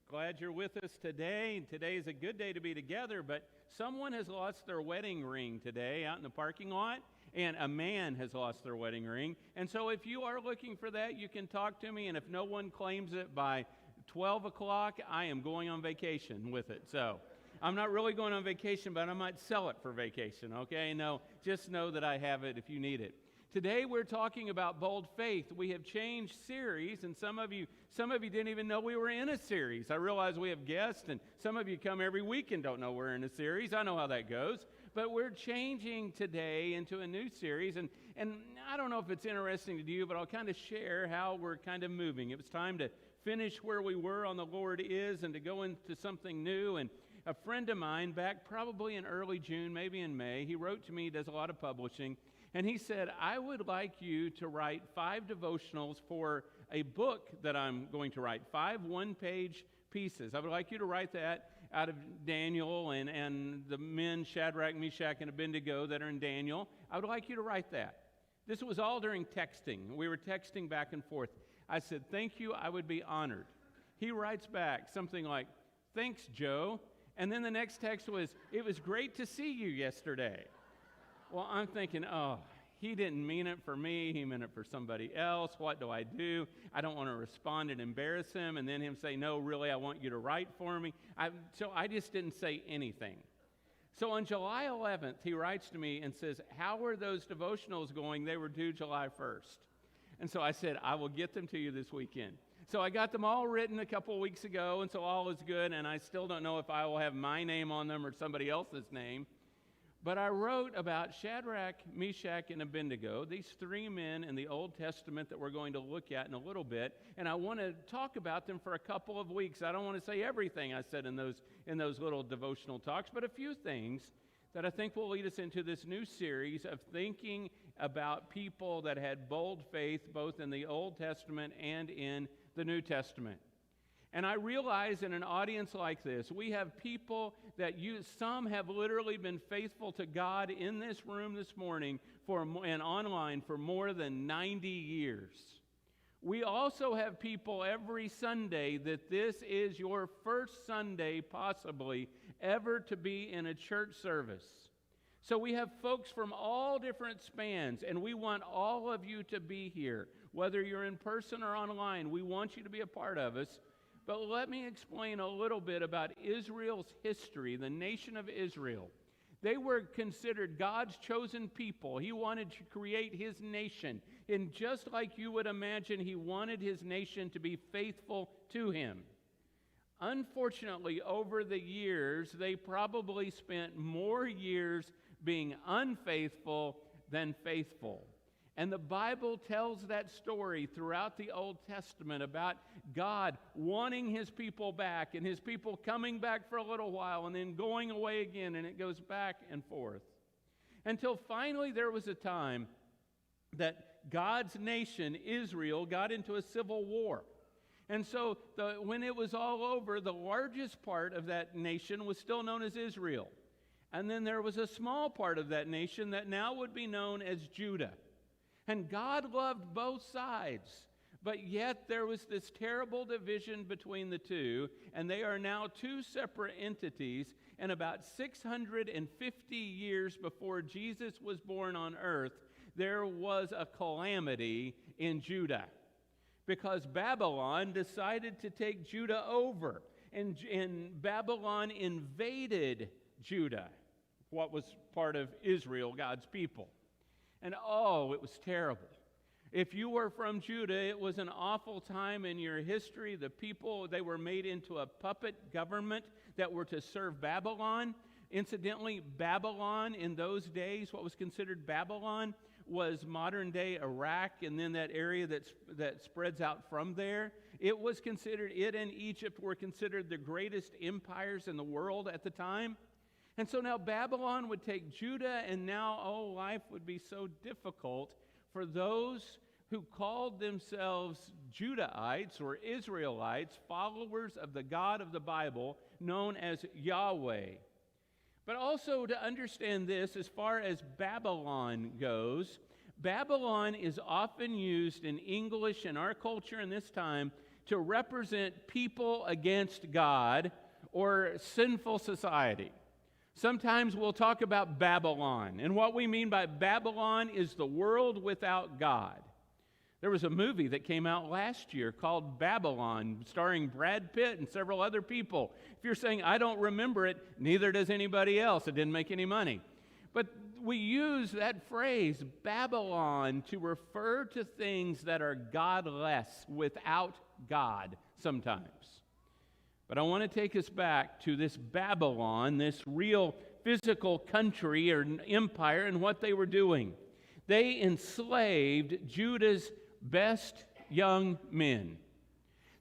Glad you're with us today. Today is a good day to be together, but someone has lost their wedding ring today out in the parking lot, and a man has lost their wedding ring. And so if you are looking for that, you can talk to me, and if no one claims it by 12 o'clock, I am going on vacation with it. So I'm not really going on vacation, but I might sell it for vacation, okay? No, just know that I have it if you need it. Today we're talking about bold faith. We have changed series, and some of you didn't even know we were in a series. I realize we have guests, and some of you come every week and don't know we're in a series. I know how that goes. But we're changing today into a new series, and I don't know if it's interesting to you, but I'll kind of share how we're kind of moving. It was time to finish where we were on The Lord Is and to go into something new. And a friend of mine, back probably in early June, maybe in May, he wrote to me, he does a lot of publishing, and he said, I would like you to write 5 devotionals for a book that I'm going to write, 5 one-page pieces. I would like you to write that out of Daniel and the men, Shadrach, Meshach, and Abednego that are in Daniel. I would like you to write that. This was all during texting. We were texting back and forth. I said, thank you, I would be honored. He writes back something like, thanks, Joe. And then the next text was, it was great to see you yesterday. Well, I'm thinking, oh, he didn't mean it for me. He meant it for somebody else. What do? I don't want to respond and embarrass him, and then him say, no, really, I want you to write for me. So I just didn't say anything. So on July 11th, he writes to me and says, how are those devotionals going? They were due July 1st. And so I said, I will get them to you this weekend. So I got them all written a couple of weeks ago, and so all is good, and I still don't know if I will have my name on them or somebody else's name. But I wrote about Shadrach, Meshach, and Abednego, these 3 men in the Old Testament that we're going to look at in a little bit, and I want to talk about them for a couple of weeks. I don't want to say everything I said in those little devotional talks, but a few things that I think will lead us into this new series of thinking about people that had bold faith both in the Old Testament and in the New Testament. And I realize in an audience like this, we have people that some have literally been faithful to God in this room this morning and online for more than 90 years. We also have people every Sunday that this is your first Sunday possibly ever to be in a church service. So we have folks from all different spans, and we want all of you to be here. Whether you're in person or online, we want you to be a part of us. But let me explain a little bit about Israel's history, the nation of Israel. They were considered God's chosen people. He wanted to create His nation. And just like you would imagine, He wanted His nation to be faithful to Him. Unfortunately, over the years, they probably spent more years being unfaithful than faithful. And the Bible tells that story throughout the Old Testament about God wanting His people back and His people coming back for a little while and then going away again, and it goes back and forth. Until finally there was a time that God's nation, Israel, got into a civil war. And so when it was all over, the largest part of that nation was still known as Israel. And then there was a small part of that nation that now would be known as Judah. And God loved both sides, but yet there was this terrible division between the two, and they are now 2 separate entities. And about 650 years before Jesus was born on earth, there was a calamity in Judah because Babylon decided to take Judah over, and Babylon invaded Judah, what was part of Israel, God's people. And oh, it was terrible. If you were from Judah, it was an awful time in your history. The people, they were made into a puppet government that were to serve Babylon. Incidentally, Babylon in those days, what was considered Babylon, was modern-day Iraq, and then that area that spreads out from there. It and Egypt were considered the greatest empires in the world at the time. And so now Babylon would take Judah, and now, life would be so difficult for those who called themselves Judahites or Israelites, followers of the God of the Bible, known as Yahweh. But also to understand this, as far as Babylon goes, Babylon is often used in English in our culture in this time to represent people against God or sinful society. Sometimes we'll talk about Babylon, and what we mean by Babylon is the world without God. There was a movie that came out last year called Babylon, starring Brad Pitt and several other people. If you're saying, I don't remember it, neither does anybody else. It didn't make any money. But we use that phrase, Babylon, to refer to things that are godless, without God sometimes. But I want to take us back to this Babylon, this real physical country or empire, and what they were doing. They enslaved Judah's best young men.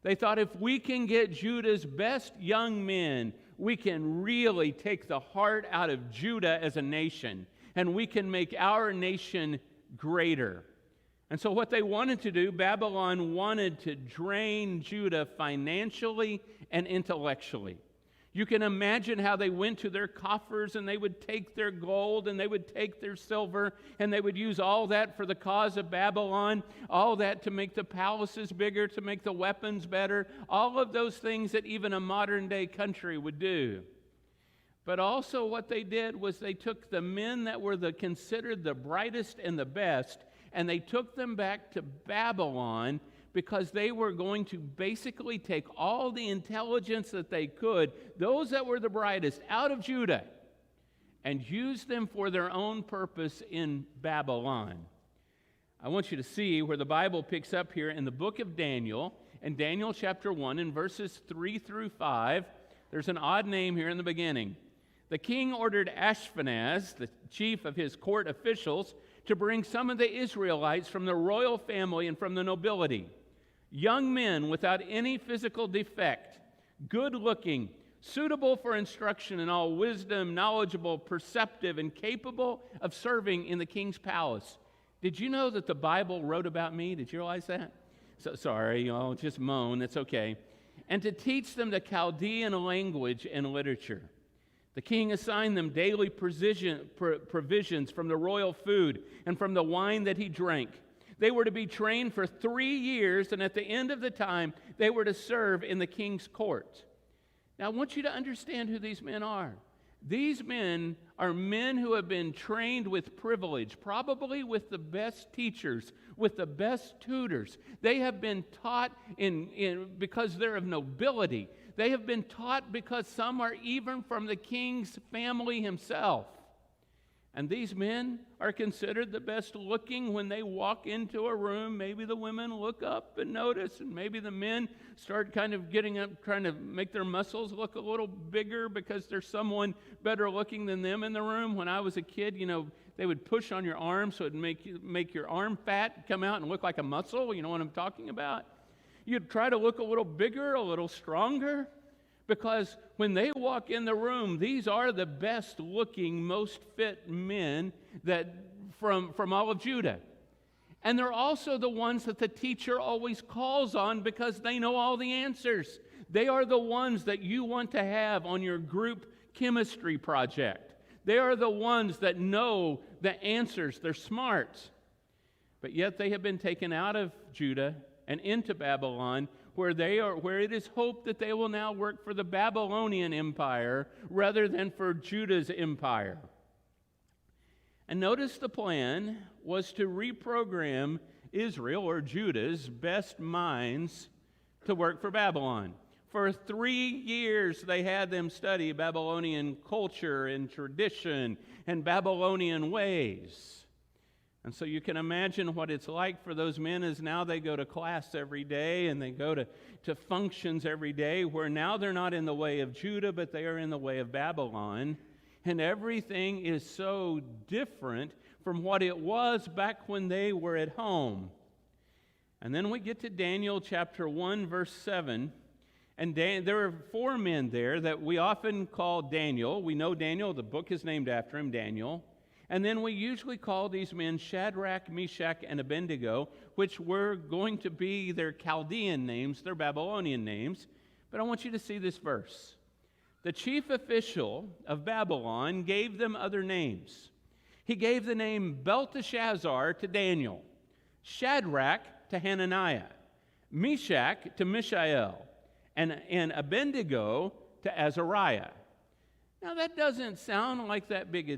They thought, if we can get Judah's best young men, we can really take the heart out of Judah as a nation, and we can make our nation greater. And so what they wanted to do, Babylon wanted to drain Judah financially and intellectually. You can imagine how they went to their coffers and they would take their gold and they would take their silver and they would use all that for the cause of Babylon, all that to make the palaces bigger, to make the weapons better, all of those things that even a modern day country would do. But also what they did was they took the men that were considered the brightest and the best, and they took them back to Babylon because they were going to basically take all the intelligence that they could, those that were the brightest, out of Judah, and use them for their own purpose in Babylon. I want you to see where the Bible picks up here in the book of Daniel, in Daniel chapter 1, in verses 3 through 5. There's an odd name here in the beginning. The king ordered Ashpenaz, the chief of his court officials, to bring some of the Israelites from the royal family and from the nobility. Young men without any physical defect, good-looking, suitable for instruction in all wisdom, knowledgeable, perceptive, and capable of serving in the king's palace. Did you know that the Bible wrote about me? Did you realize that? Sorry, I'll just moan. It's okay. And to teach them the Chaldean language and literature. The king assigned them daily provisions from the royal food and from the wine that he drank. They were to be trained for 3 years, and at the end of the time, they were to serve in the king's court. Now, I want you to understand who these men are. These men are men who have been trained with privilege, probably with the best teachers, with the best tutors. They have been taught because they're of nobility. They have been taught because some are even from the king's family himself. And these men are considered the best looking when they walk into a room. Maybe the women look up and notice, and maybe the men start kind of getting up, trying to make their muscles look a little bigger because there's someone better looking than them in the room. When I was a kid, they would push on your arm so it'd make your arm fat come out and look like a muscle. You know what I'm talking about? You'd try to look a little bigger, a little stronger. Because when they walk in the room, these are the best looking, most fit men that from all of Judah. And they're also the ones that the teacher always calls on because they know all the answers. They are the ones that you want to have on your group chemistry project. They are the ones that know the answers. They're smart. But yet they have been taken out of Judah and into Babylon, where it is hoped that they will now work for the Babylonian Empire rather than for Judah's empire. And notice the plan was to reprogram Israel or Judah's best minds to work for Babylon. For 3 years they had them study Babylonian culture and tradition and Babylonian ways. And so you can imagine what it's like for those men as now they go to class every day and they go to functions every day, where now they're not in the way of Judah, but they are in the way of Babylon. And everything is so different from what it was back when they were at home. And then we get to Daniel chapter 1, verse 7. And there are 4 men there that we often call Daniel. We know Daniel, the book is named after him, Daniel. And then we usually call these men Shadrach, Meshach, and Abednego, which were going to be their Chaldean names, their Babylonian names. But I want you to see this verse. The chief official of Babylon gave them other names. He gave the name Belteshazzar to Daniel, Shadrach to Hananiah, Meshach to Mishael, and Abednego to Azariah. Now that doesn't sound like that big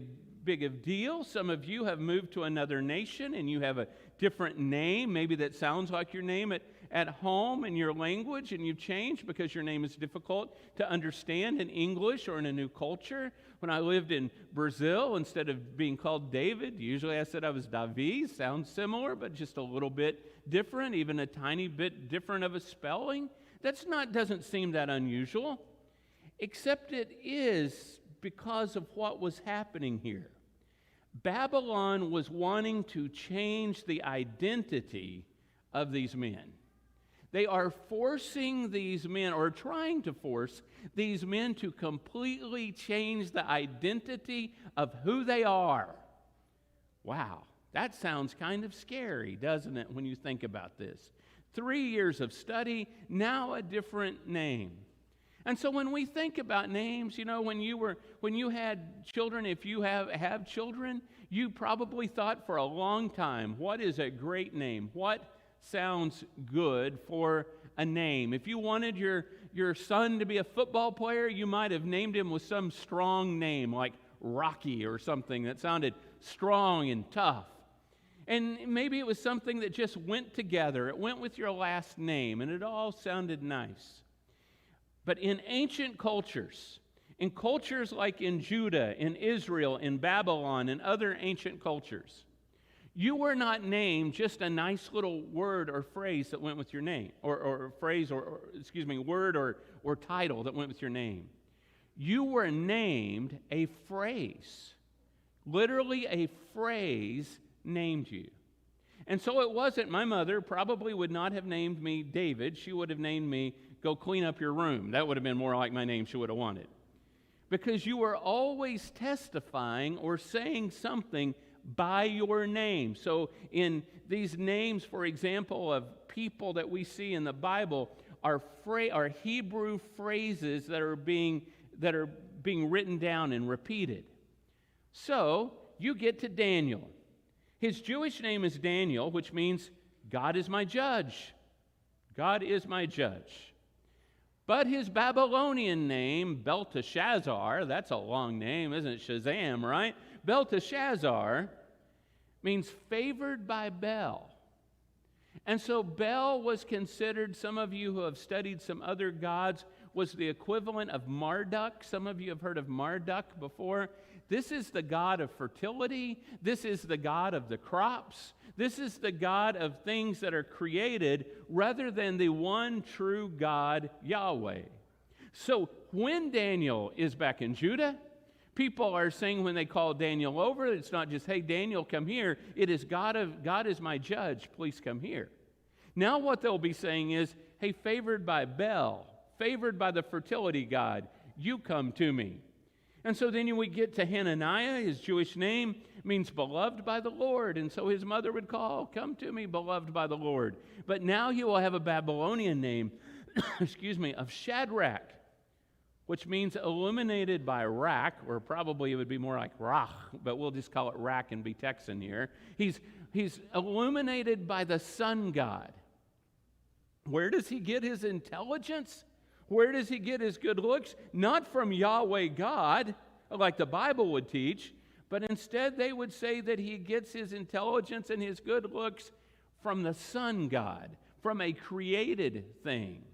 a deal. Some of you have moved to another nation and you have a different name, maybe that sounds like your name at home in your language, and you've changed because your name is difficult to understand in English or in a new culture. When I lived in Brazil, instead of being called David, usually I said I was Davi. Sounds similar, but just a little bit different, even a tiny bit different of a spelling. Doesn't seem that unusual, except it is because of what was happening here. Babylon was wanting to change the identity of these men. They are forcing these men, or trying to force these men, to completely change the identity of who they are. Wow, that sounds kind of scary, doesn't it, when you think about this? 3 years of study, now a different name. And so when we think about names, when you had children, if you have children, you probably thought for a long time, what is a great name? What sounds good for a name? If you wanted your son to be a football player, you might have named him with some strong name like Rocky or something that sounded strong and tough. And maybe it was something that just went together. It went with your last name, and it all sounded nice. But in ancient cultures, in cultures like in Judah, in Israel, in Babylon, and other ancient cultures, you were not named just a nice little word or phrase that went with your name, or phrase, word or title that went with your name. You were named a phrase. Literally a phrase named you. And so it wasn't, my mother probably would not have named me David. She would have named me, go clean up your room. That would have been more like my name she would have wanted. Because you were always testifying or saying something by your name. So in these names, for example, of people that we see in the Bible are Hebrew phrases that are being written down and repeated. So you get to Daniel. His Jewish name is Daniel, which means God is my judge. God is my judge. But his Babylonian name, Belteshazzar, that's a long name, isn't it? Shazam, right? Belteshazzar means favored by Bel. And so Bel was considered, some of you who have studied some other gods, was the equivalent of Marduk. Some of you have heard of Marduk before. This is the god of fertility. This is the god of the crops. This is the god of things that are created rather than the one true God, Yahweh. So when Daniel is back in Judah, people are saying when they call Daniel over, it's not just, hey, Daniel, come here. It is God is my judge. Please come here. Now what they'll be saying is, hey, favored by Bel, favored by the fertility god, you come to me. And so then we get to Hananiah. His Jewish name means beloved by the Lord. And so his mother would call, come to me, beloved by the Lord. But now he will have a Babylonian name, of Shadrach, which means illuminated by Rak, or probably it would be more like Rach, but we'll just call it Rak and be Texan here. He's illuminated by the sun god. Where does he get his intelligence? Where does he get his good looks? Not from Yahweh God, like the Bible would teach, but instead they would say that he gets his intelligence and his good looks from the sun god, from a created thing.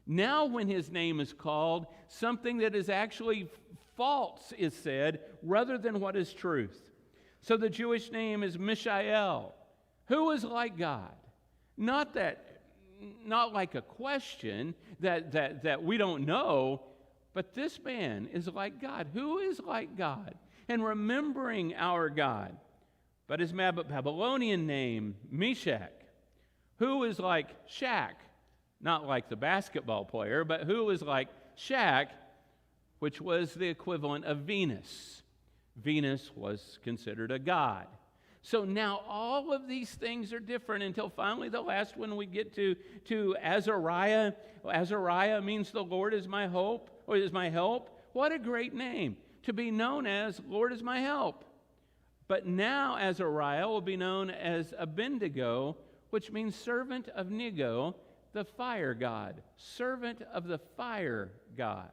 Now when his name is called, something that is actually false is said rather than what is truth. So the Jewish name is Mishael. Who is like God? Not like a question that we don't know, but this man is like God. Who is like God? And remembering our God. But his Babylonian name, Meshach. Who is like Shak? Not like the basketball player, but who is like Shak, which was the equivalent of Venus. Venus was considered a god. So now all of these things are different until finally the last one we get to Azariah. Azariah means the Lord is my hope, or is my help. What a great name, to be known as Lord is my help. But now Azariah will be known as Abednego, which means servant of Nego, the fire god, servant of the fire god.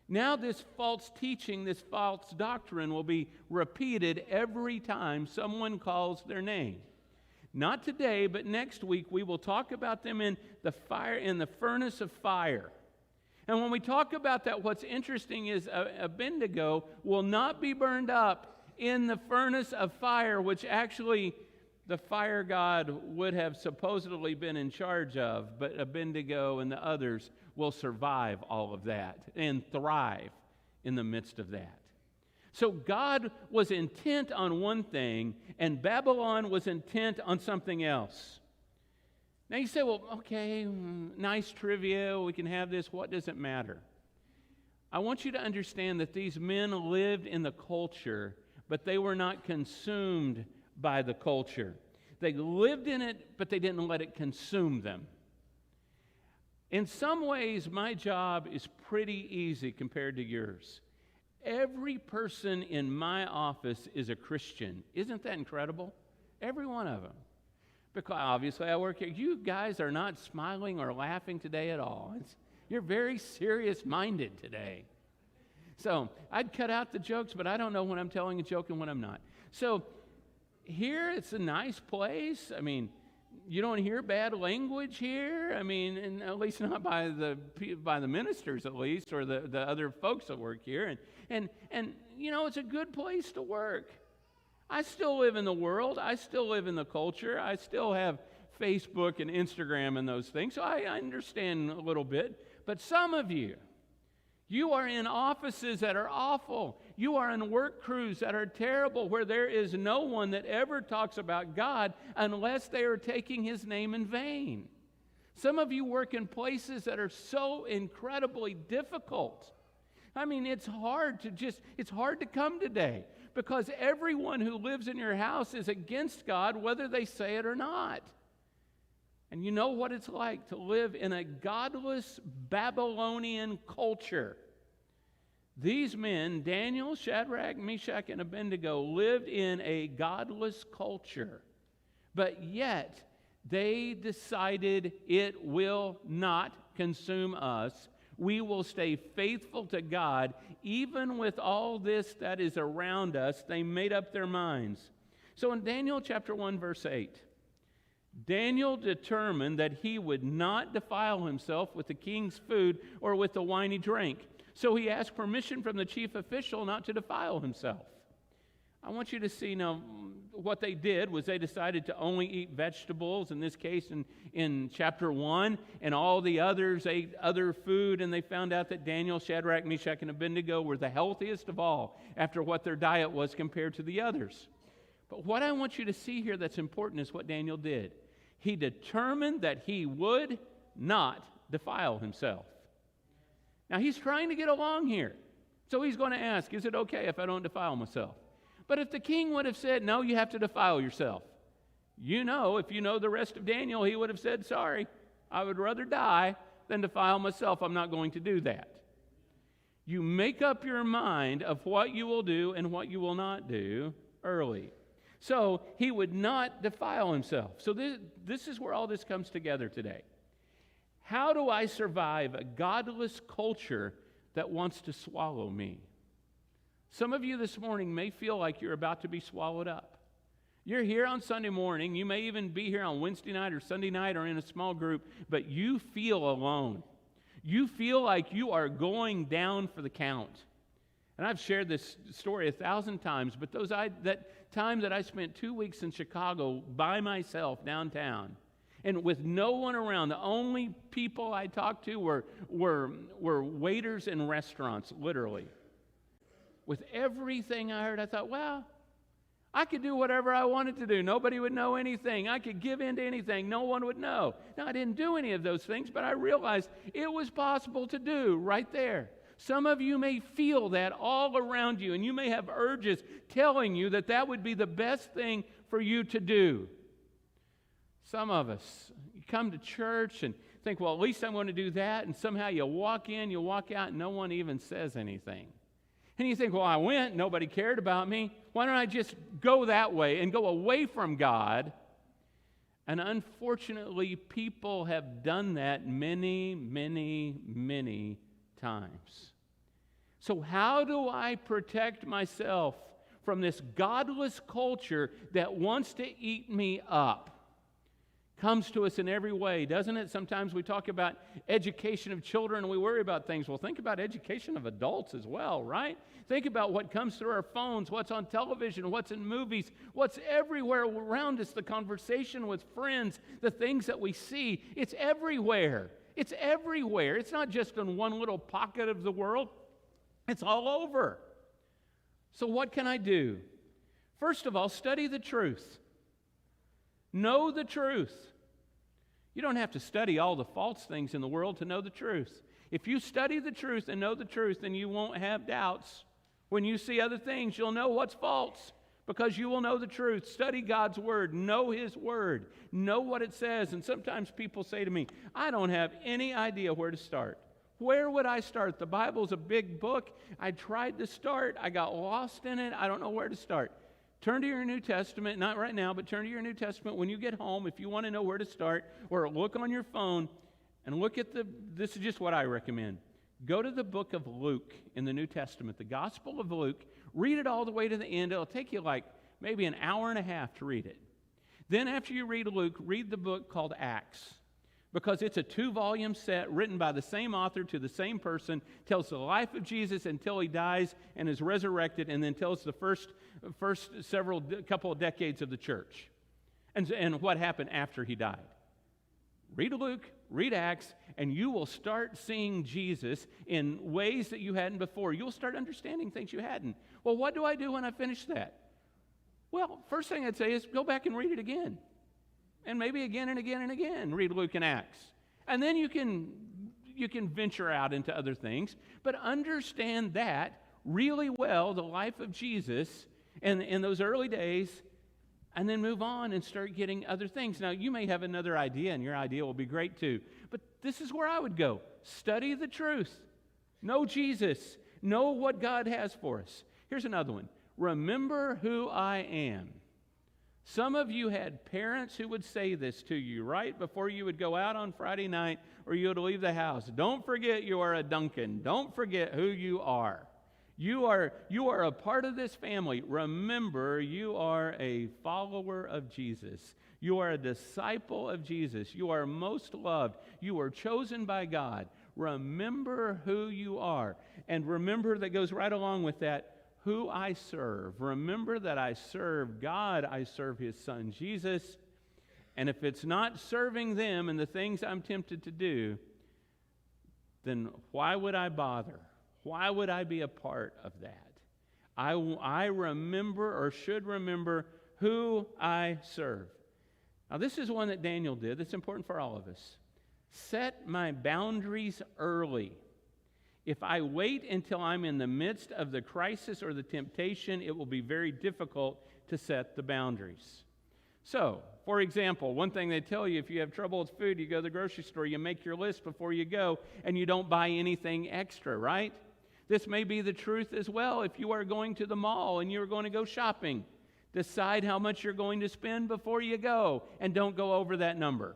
Now this false teaching, this false doctrine will be repeated every time someone calls their name. Not today, but next week we will talk about them in the fire, in the furnace of fire. And when we talk about that, what's interesting is Abednego will not be burned up in the furnace of fire, which actually the fire god would have supposedly been in charge of, but Abednego and the others will survive all of that and thrive in the midst of that. So God was intent on one thing, and Babylon was intent on something else. Now you say, well, okay, nice trivia, we can have this, what does it matter? I want you to understand that these men lived in the culture, but they were not consumed by the culture. They lived in it, but they didn't let it consume them. In some ways, my job is pretty easy compared to yours. Every person in my office is a Christian. Isn't that incredible? Every one of them. Because obviously I work here. You guys are not smiling or laughing today at all. You're very serious-minded today. So I'd cut out the jokes, but I don't know when I'm telling a joke and when I'm not. So here it's a nice place. I mean, you don't hear bad language here. I mean, and at least not by the ministers, at least, or the other folks that work here. And you know, it's a good place to work. I still live in the world. I still live in the culture. I still have Facebook and Instagram and those things, so I understand a little bit. But some of you are in offices that are awful. You are in work crews that are terrible, where there is no one that ever talks about God unless they are taking His name in vain. Some of you work in places that are so incredibly difficult. I mean, it's hard to come today because everyone who lives in your house is against God, whether they say it or not. And you know what it's like to live in a godless Babylonian culture. These men, Daniel, Shadrach, Meshach, and Abednego, lived in a godless culture. But yet, they decided it will not consume us. We will stay faithful to God, even with all this that is around us. They made up their minds. So in Daniel chapter 1, verse 8, Daniel determined that he would not defile himself with the king's food or with the wine he drank. So he asked permission from the chief official not to defile himself. I want you to see now what they did was they decided to only eat vegetables, in this case in chapter 1, and all the others ate other food, and they found out that Daniel, Shadrach, Meshach, and Abednego were the healthiest of all after what their diet was compared to the others. But what I want you to see here that's important is what Daniel did. He determined that he would not defile himself. Now, he's trying to get along here. So he's going to ask, is it okay if I don't defile myself? But if the king would have said, no, you have to defile yourself, you know, if you know the rest of Daniel, he would have said, sorry, I would rather die than defile myself. I'm not going to do that. You make up your mind of what you will do and what you will not do early. So he would not defile himself. So this is where all this comes together today. How do I survive a godless culture that wants to swallow me? Some of you this morning may feel like you're about to be swallowed up. You're here on Sunday morning. You may even be here on Wednesday night or Sunday night or in a small group, but you feel alone. You feel like you are going down for the count. And I've shared this story 1,000 times, but that time that I spent 2 weeks in Chicago by myself downtown, and with no one around, the only people I talked to were waiters in restaurants, literally. With everything I heard, I thought, well, I could do whatever I wanted to do. Nobody would know anything. I could give in to anything. No one would know. Now, I didn't do any of those things, but I realized it was possible to do right there. Some of you may feel that all around you, and you may have urges telling you that that would be the best thing for you to do. Some of us, you come to church and think, well, at least I'm going to do that, and somehow you walk in, you walk out, and no one even says anything. And you think, well, I went, nobody cared about me. Why don't I just go that way and go away from God? And unfortunately, people have done that many, many, many times. So how do I protect myself from this godless culture that wants to eat me up? Comes to us in every way, doesn't it? Sometimes we talk about education of children and we worry about things. Well, think about education of adults as well, right? Think about what comes through our phones, what's on television, what's in movies, what's everywhere around us, the conversation with friends, the things that we see. It's everywhere. It's everywhere. It's not just in one little pocket of the world. It's all over. So what can I do? First of all, study the truth. Know the truth. You don't have to study all the false things in the world to know the truth. If you study the truth and know the truth, then you won't have doubts. When you see other things, you'll know what's false because you will know the truth. Study God's Word. Know His Word. Know what it says. And sometimes people say to me, I don't have any idea where to start. Where would I start? The Bible's a big book. I tried to start. I got lost in it. I don't know where to start. Turn to your New Testament, not right now, but turn to your New Testament when you get home if you want to know where to start, or look on your phone and look at this is just what I recommend. Go to the book of Luke in the New Testament, the Gospel of Luke. Read it all the way to the end. It'll take you like maybe an hour and a half to read it. Then after you read Luke, read the book called Acts, because it's a 2-volume set written by the same author to the same person, tells the life of Jesus until He dies and is resurrected, and then tells the first couple of decades of the church and what happened after He died. Read Luke, read Acts, and you will start seeing Jesus in ways that you hadn't before. You'll start understanding things you hadn't. Well, what do I do when I finish that? Well, first thing I'd say is go back and read it again. And maybe again and again and again, read Luke and Acts. And then you can venture out into other things, but understand that really well, the life of Jesus and in those early days, and then move on and start getting other things. Now, you may have another idea, and your idea will be great too, but this is where I would go. Study the truth. Know Jesus. Know what God has for us. Here's another one. Remember who I am. Some of you had parents who would say this to you right before you would go out on Friday night or you would leave the house. Don't forget you are a Duncan. Don't forget who you are. You are a part of this family. Remember, you are a follower of Jesus. You are a disciple of Jesus. You are most loved. You are chosen by God. Remember who you are. And remember, that goes right along with that, who I serve. Remember that I serve God. I serve His Son, Jesus. And if it's not serving them and the things I'm tempted to do, then why would I bother? Why would I be a part of that? I remember, or should remember, who I serve. Now, this is one that Daniel did that's important for all of us. Set my boundaries early. If I wait until I'm in the midst of the crisis or the temptation, it will be very difficult to set the boundaries. So, for example, one thing they tell you, if you have trouble with food, you go to the grocery store, you make your list before you go, and you don't buy anything extra, right? This may be the truth as well if you are going to the mall and you're going to go shopping. Decide how much you're going to spend before you go, and don't go over that number.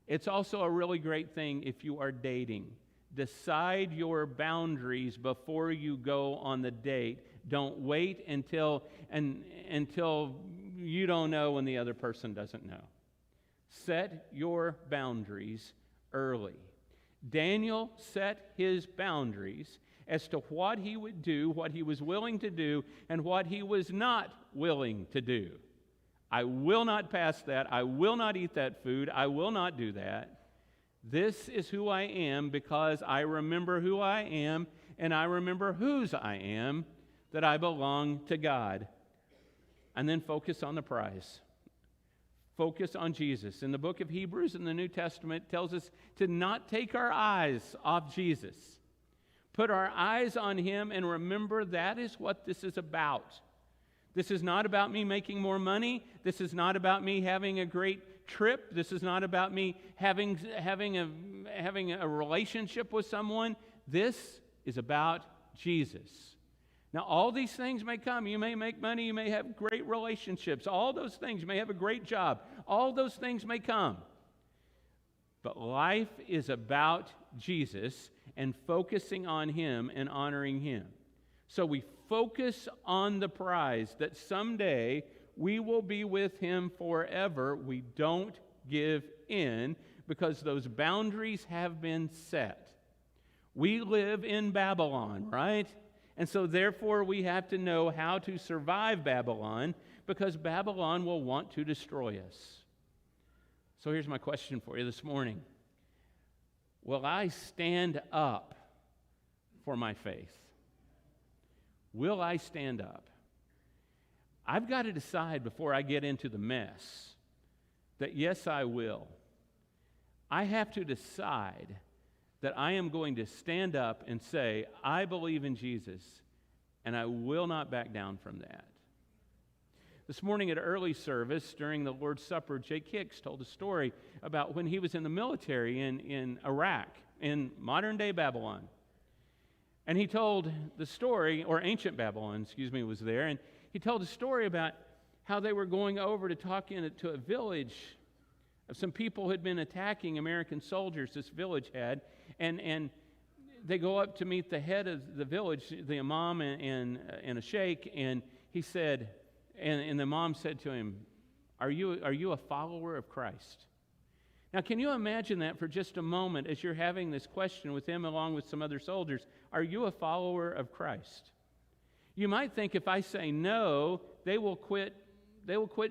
It's also a really great thing if you are dating. Decide your boundaries before you go on the date. Don't wait until you don't know when the other person doesn't know. Set your boundaries early. Daniel set his boundaries as to what he would do, what he was willing to do, and what he was not willing to do. I will not pass that. I will not eat that food. I will not do that. This is who I am because I remember who I am, and I remember whose I am, that I belong to God. And then focus on the prize. Focus on Jesus. In the book of Hebrews in the New Testament, it tells us to not take our eyes off Jesus. Put our eyes on Him and remember that is what this is about. This is not about me making more money. This is not about me having a great trip. This is not about me having a relationship with someone. This is about Jesus. Now, all these things may come. You may make money. You may have great relationships. All those things. You may have a great job. All those things may come. But life is about Jesus and focusing on Him and honoring Him. So we focus on the prize that someday we will be with Him forever. We don't give in because those boundaries have been set. We live in Babylon, right? And so therefore we have to know how to survive Babylon because Babylon will want to destroy us. So here's my question for you this morning. Will I stand up for my faith? Will I stand up? I've got to decide before I get into the mess that yes, I will. I have to decide that I am going to stand up and say, I believe in Jesus, and I will not back down from that. This morning at early service during the Lord's Supper, Jake Hicks told a story about when he was in the military in Iraq, in modern-day Babylon. And he told the story, or ancient Babylon, was there, and he told a story about how they were going over to talk to a village of some people who had been attacking American soldiers, this village had, and they go up to meet the head of the village, the imam and a sheikh, and he said, and the imam said to him, are you a follower of Christ? Now, can you imagine that for just a moment as you're having this question with him along with some other soldiers? Are you a follower of Christ? You might think if I say no, they will quit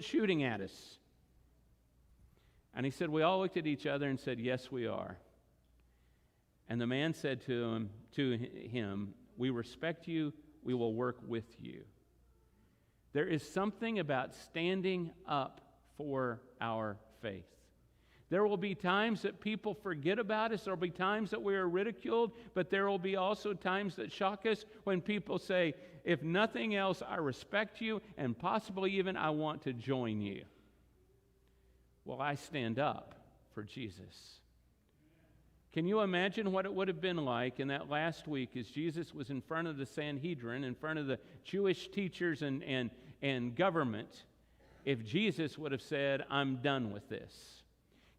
shooting at us. And he said, we all looked at each other and said, yes, we are. And the man said to him, we respect you, we will work with you. There is something about standing up for our faith. There will be times that people forget about us. There will be times that we are ridiculed, but there will be also times that shock us when people say, if nothing else, I respect you, and possibly even I want to join you. Well, I stand up for Jesus. Can you imagine what it would have been like in that last week as Jesus was in front of the Sanhedrin, in front of the Jewish teachers and government, if Jesus would have said, I'm done with this?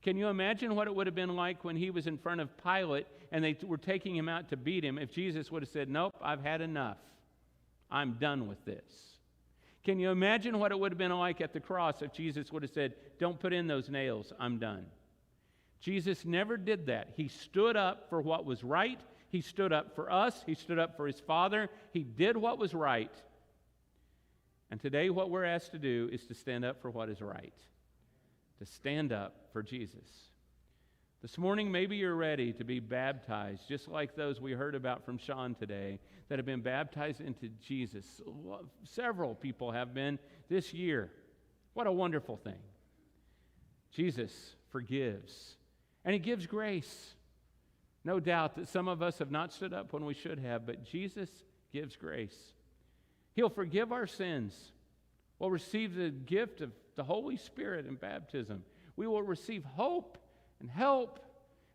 Can you imagine what it would have been like when he was in front of Pilate and they were taking him out to beat him if Jesus would have said, nope, I've had enough. I'm done with this. Can you imagine what it would have been like at the cross if Jesus would have said, don't put in those nails, I'm done? Jesus never did that. He stood up for what was right. He stood up for us. He stood up for his Father. He did what was right. And today what we're asked to do is to stand up for what is right. To stand up for Jesus. This morning, maybe you're ready to be baptized, just like those we heard about from Sean today that have been baptized into Jesus. Several people have been this year. What a wonderful thing. Jesus forgives, and he gives grace. No doubt that some of us have not stood up when we should have, but Jesus gives grace. He'll forgive our sins. We'll receive the gift of the Holy Spirit in baptism. We will receive hope and help,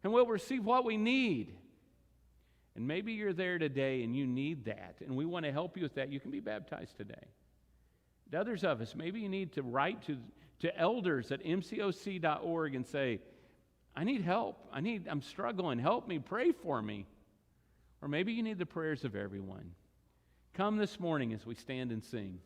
and we'll receive what we need. And maybe you're there today and you need that, and we want to help you with that. You can be baptized today. To others of us, maybe you need to write to elders at mcoc.org and say, I need help. I'm struggling. Help me. Pray for me. Or maybe you need the prayers of everyone. Come this morning as we stand and sing.